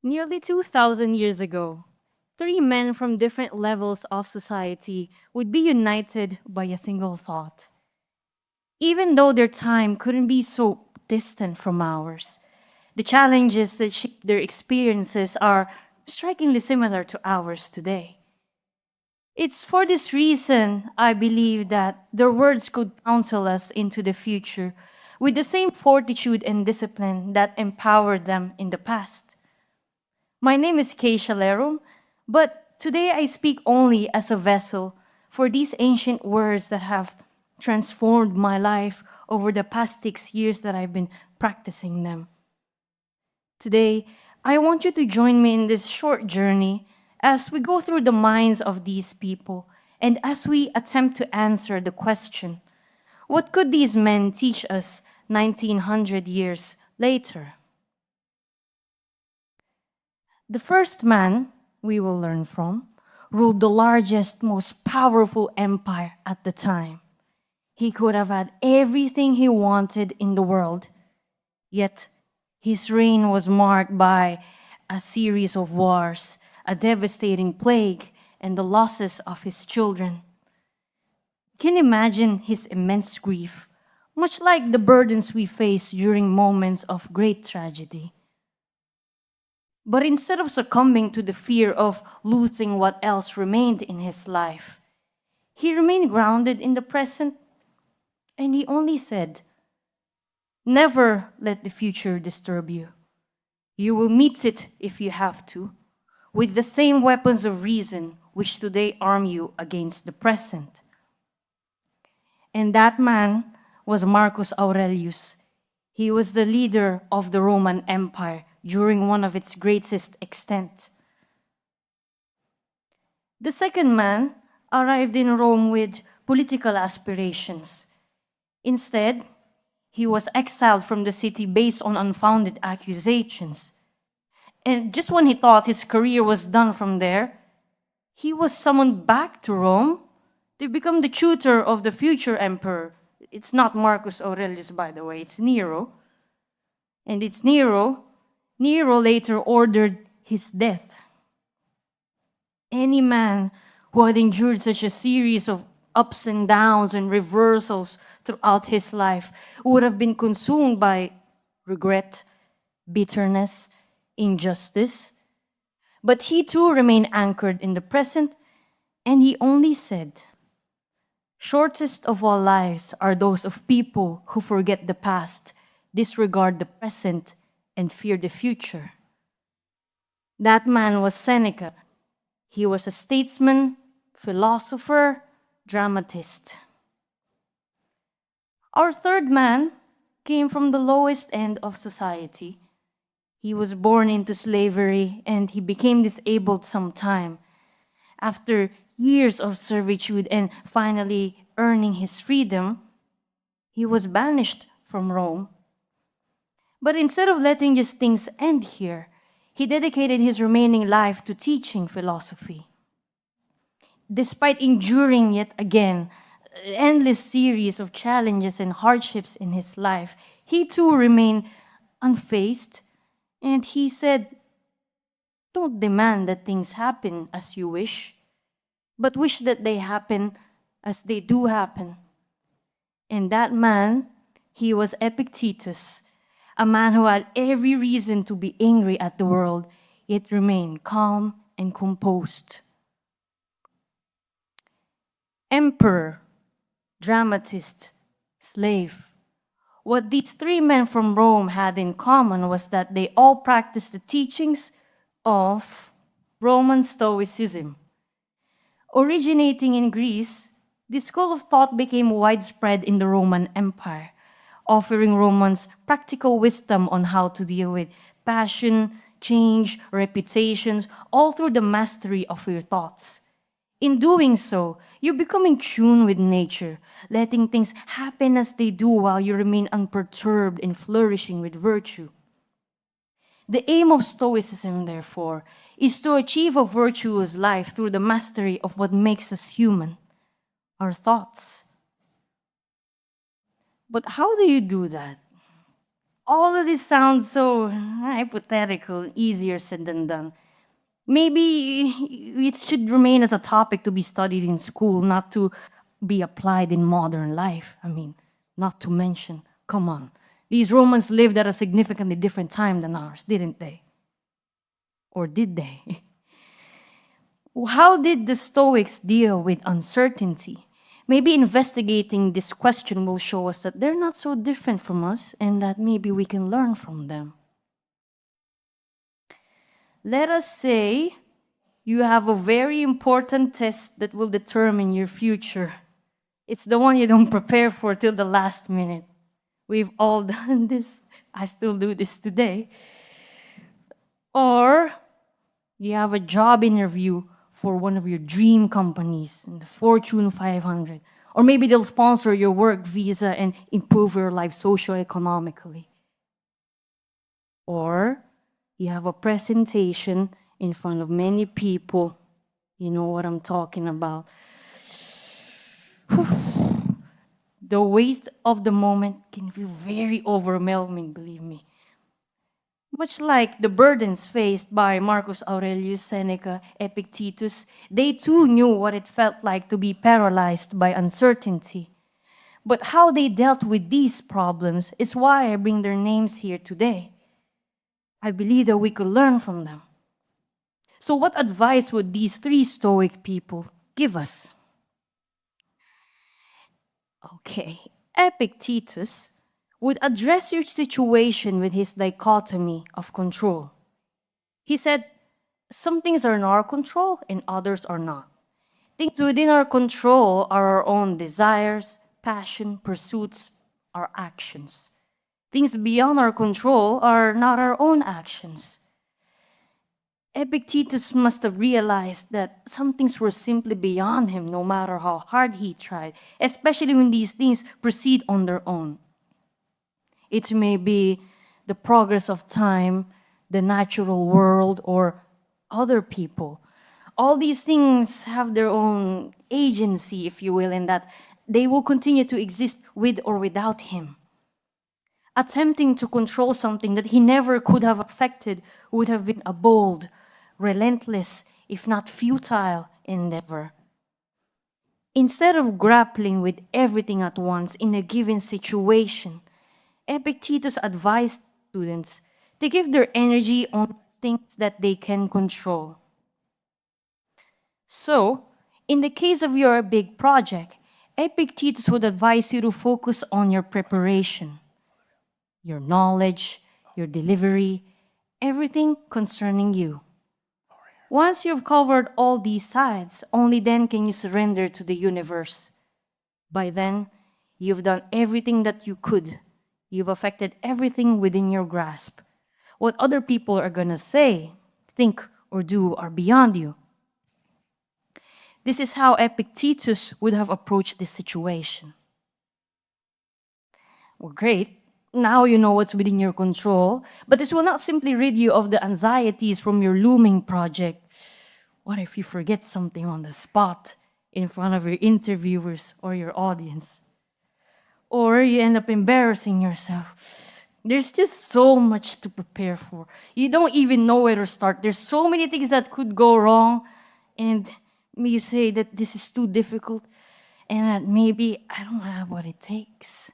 Nearly 2,000 years ago, three men from different levels of society would be united by a single thought. Even though their time couldn't be so distant from ours, the challenges that shape their experiences are strikingly similar to ours today. It's for this reason I believe that their words could counsel us into the future with the same fortitude and discipline that empowered them in the past. My name is Keisha Lerum, but today I speak only as a vessel for these ancient words that have transformed my life over the past 6 years that I've been practicing them. Today, I want you to join me in this short journey as we go through the minds of these people and as we attempt to answer the question, what could these men teach us 1900 years later? The first man we will learn from ruled the largest, most powerful empire at the time. He could have had everything he wanted in the world, yet his reign was marked by a series of wars, a devastating plague, and the losses of his children. Can you imagine his immense grief, much like the burdens we face during moments of great tragedy? But instead of succumbing to the fear of losing what else remained in his life, he remained grounded in the present, and he only said, "Never let the future disturb you. You will meet it if you have to, with the same weapons of reason which today arm you against the present." And that man was Marcus Aurelius. He was the leader of the Roman Empire during one of its greatest extent. The second man arrived in Rome with political aspirations. Instead, he was exiled from the city based on unfounded accusations. And just when he thought his career was done from there, he was summoned back to Rome to become the tutor of the future emperor. It's not Marcus Aurelius, by the way, it's Nero. And it's Nero. Nero later ordered his death. Any man who had endured such a series of ups and downs and reversals throughout his life would have been consumed by regret, bitterness, injustice. But he too remained anchored in the present, and he only said, "Shortest of all lives are those of people who forget the past, disregard the present, and fear the future." That man was Seneca. He was a statesman, philosopher, dramatist. Our third man came from the lowest end of society. He was born into slavery and he became disabled sometime. After years of servitude and finally earning his freedom, he was banished from Rome. But instead of letting just things end here, he dedicated his remaining life to teaching philosophy. Despite enduring yet again an endless series of challenges and hardships in his life, he too remained unfazed, and he said, "Don't demand that things happen as you wish, but wish that they happen as they do happen." And that man, he was Epictetus, a man who had every reason to be angry at the world, yet remained calm and composed. Emperor, dramatist, slave. What these three men from Rome had in common was that they all practiced the teachings of Roman stoicism. Originating in Greece, this school of thought became widespread in the Roman Empire, offering Romans practical wisdom on how to deal with passion, change, reputations, all through the mastery of your thoughts. In doing so, you become in tune with nature, letting things happen as they do while you remain unperturbed and flourishing with virtue. The aim of Stoicism, therefore, is to achieve a virtuous life through the mastery of what makes us human, our thoughts. But how do you do that? All of this sounds so hypothetical, easier said than done. Maybe it should remain as a topic to be studied in school, not to be applied in modern life. I mean, not to mention, come on, these Romans lived at a significantly different time than ours, didn't they? Or did they? How did the Stoics deal with uncertainty? Maybe investigating this question will show us that they're not so different from us and that maybe we can learn from them. Let us say you have a very important test that will determine your future. It's the one you don't prepare for till the last minute. We've all done this. I still do this today. Or you have a job interview for one of your dream companies in the Fortune 500. Or maybe they'll sponsor your work visa and improve your life socioeconomically. Or you have a presentation in front of many people. You know what I'm talking about. The weight of the moment can feel very overwhelming, believe me. Much like the burdens faced by Marcus Aurelius Seneca, Epictetus, they too knew what it felt like to be paralyzed by uncertainty. But how they dealt with these problems is why I bring their names here today. I believe that we could learn from them. So what advice would these three Stoic people give us? Okay, Epictetus would address your situation with his dichotomy of control. He said, some things are in our control and others are not. Things within our control are our own desires, passion, pursuits, our actions. Things beyond our control are not our own actions. Epictetus must have realized that some things were simply beyond him no matter how hard he tried, especially when these things proceed on their own. It may be the progress of time, the natural world, or other people. All these things have their own agency, if you will, in that they will continue to exist with or without him. Attempting to control something that he never could have affected would have been a bold, relentless, if not futile endeavor. Instead of grappling with everything at once in a given situation, Epictetus advised students to give their energy on things that they can control. So, in the case of your big project, Epictetus would advise you to focus on your preparation, your knowledge, your delivery, everything concerning you. Once you've covered all these sides, only then can you surrender to the universe. By then, you've done everything that you could. You've affected everything within your grasp. What other people are going to say, think, or do are beyond you. This is how Epictetus would have approached this situation. Well, great. Now you know what's within your control, but this will not simply rid you of the anxieties from your looming project. What if you forget something on the spot in front of your interviewers or your audience? Or you end up embarrassing yourself. There's just so much to prepare for. You don't even know where to start. There's so many things that could go wrong, and you say that this is too difficult and that maybe I don't have what it takes.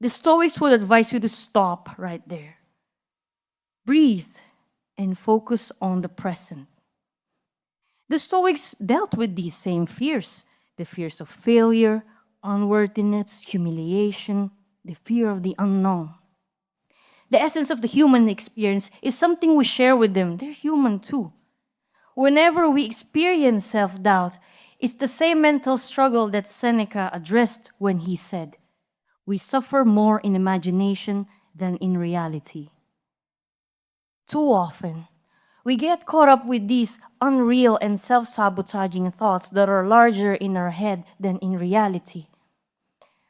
The Stoics would advise you to stop right there. Breathe and focus on the present. The Stoics dealt with these same fears, the fears of failure, unworthiness, humiliation, the fear of the unknown. The essence of the human experience is something we share with them. They're human too. Whenever we experience self-doubt, it's the same mental struggle that Seneca addressed when he said, "We suffer more in imagination than in reality." Too often, we get caught up with these unreal and self-sabotaging thoughts that are larger in our head than in reality.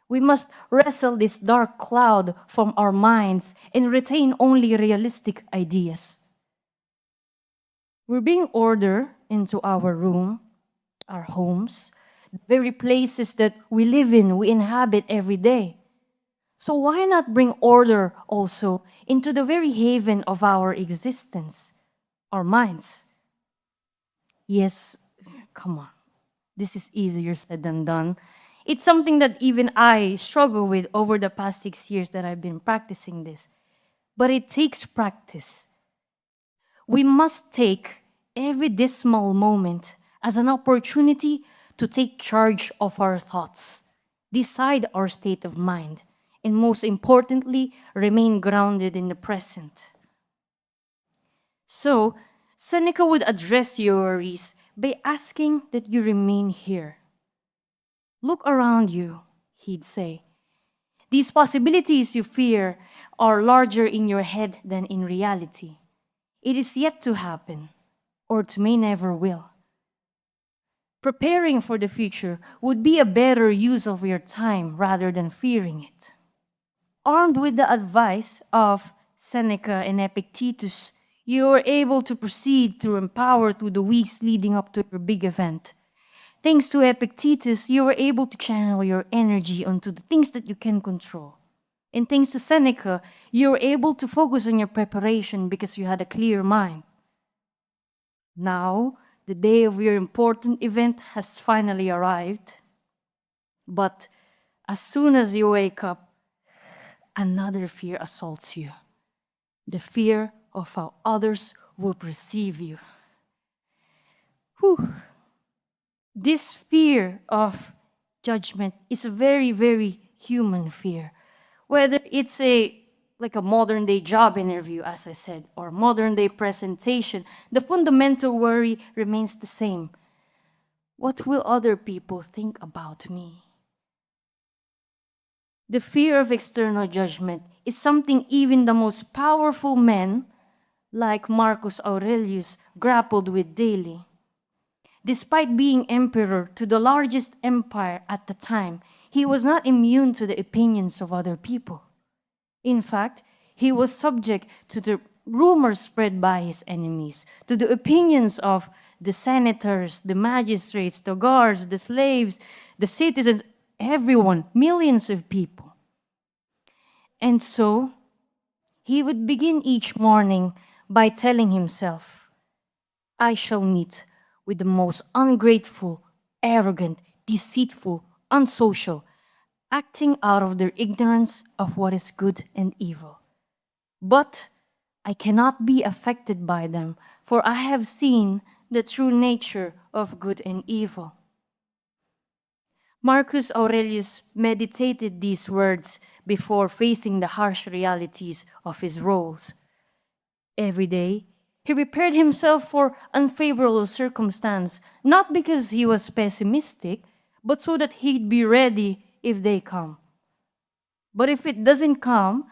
We must wrestle this dark cloud from our minds and retain only realistic ideas. We're being ordered into our room, our homes, the very places that we live in, we inhabit every day. So why not bring order also into the very haven of our existence, our minds? Yes, come on. This is easier said than done. It's something that even I struggle with over the past 6 years that I've been practicing this. But it takes practice. We must take every dismal moment as an opportunity to take charge of our thoughts, decide our state of mind, and most importantly, remain grounded in the present. So, Seneca would address your worries by asking that you remain here. Look around you, he'd say. These possibilities you fear are larger in your head than in reality. It is yet to happen, or it may never will. Preparing for the future would be a better use of your time rather than fearing it. Armed with the advice of Seneca and Epictetus, you are able to proceed through and power through the weeks leading up to your big event. Thanks to Epictetus, you were able to channel your energy onto the things that you can control. And thanks to Seneca, you were able to focus on your preparation because you had a clear mind. Now, the day of your important event has finally arrived. But as soon as you wake up, another fear assaults you. The fear of how others will perceive you. Whew. This fear of judgment is a very, very human fear. Whether it's like a modern day job interview, as I said, or modern day presentation, the fundamental worry remains the same. What will other people think about me? The fear of external judgment is something even the most powerful men, like Marcus Aurelius, grappled with daily. Despite being emperor to the largest empire at the time, he was not immune to the opinions of other people. In fact, he was subject to the rumors spread by his enemies, to the opinions of the senators, the magistrates, the guards, the slaves, the citizens, everyone, millions of people. And so, he would begin each morning by telling himself, I shall meet with the most ungrateful, arrogant, deceitful, unsocial, acting out of their ignorance of what is good and evil. But I cannot be affected by them, for I have seen the true nature of good and evil. Marcus Aurelius meditated these words before facing the harsh realities of his roles. Every day, he prepared himself for unfavorable circumstance, not because he was pessimistic, but so that he'd be ready if they come. But if it doesn't come,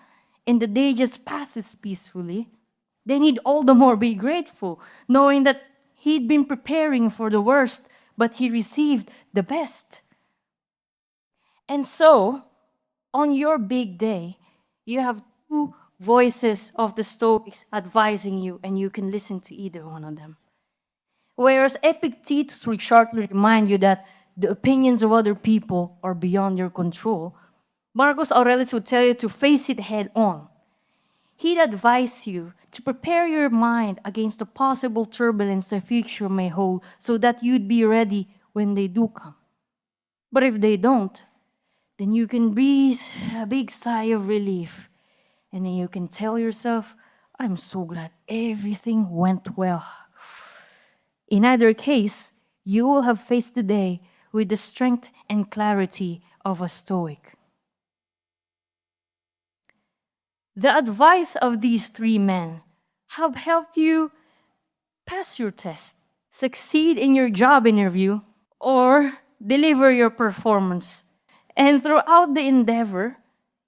and the day just passes peacefully, then he'd all the more be grateful, knowing that he'd been preparing for the worst, but he received the best. And so, on your big day, you have two voices of the Stoics advising you, and you can listen to either one of them. Whereas Epictetus will shortly remind you that the opinions of other people are beyond your control, Marcus Aurelius would tell you to face it head on. He'd advise you to prepare your mind against the possible turbulence the future may hold so that you'd be ready when they do come. But if they don't, then you can breathe a big sigh of relief. And then you can tell yourself, I'm so glad everything went well. In either case, you will have faced the day with the strength and clarity of a Stoic. The advice of these three men have helped you pass your test, succeed in your job interview, or deliver your performance. And throughout the endeavor,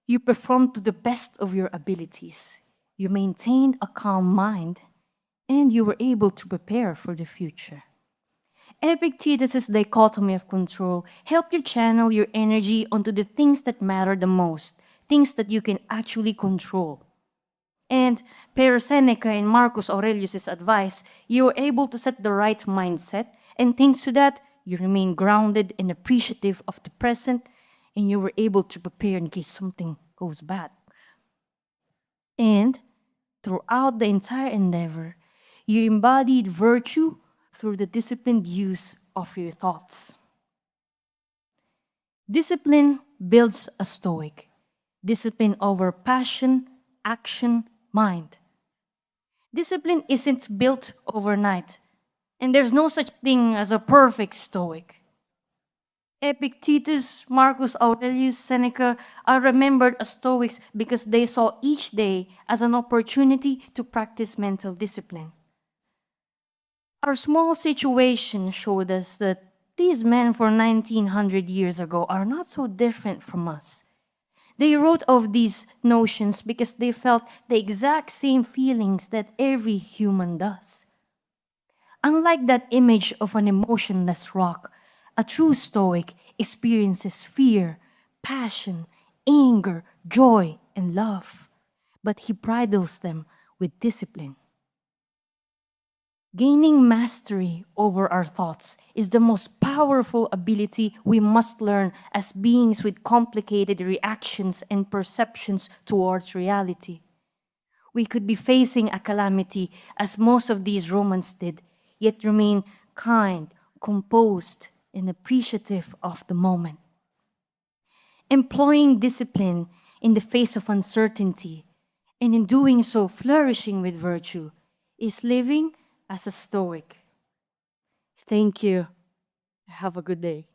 you performed to the best of your abilities. You maintained a calm mind, and you were able to prepare for the future. Epictetus' dichotomy of control helped you channel your energy onto the things that matter the most, things that you can actually control. And per Seneca and Marcus Aurelius' advice, you were able to set the right mindset, and thanks to that, you remain grounded and appreciative of the present, and you were able to prepare in case something goes bad. And throughout the entire endeavor, you embodied virtue through the disciplined use of your thoughts. Discipline builds a stoic. Discipline over passion, action, mind. Discipline isn't built overnight, and there's no such thing as a perfect stoic. Epictetus, Marcus Aurelius, Seneca are remembered as Stoics because they saw each day as an opportunity to practice mental discipline. Our small situation showed us that these men for 1900 years ago are not so different from us. They wrote of these notions because they felt the exact same feelings that every human does. Unlike that image of an emotionless rock, a true Stoic experiences fear, passion, anger, joy, and love, but he bridles them with discipline. Gaining mastery over our thoughts is the most powerful ability we must learn as beings with complicated reactions and perceptions towards reality. We could be facing a calamity as most of these Romans did, yet remain kind, composed, and appreciative of the moment. Employing discipline in the face of uncertainty, and in doing so flourishing with virtue, is living as a Stoic. Thank you. Have a good day.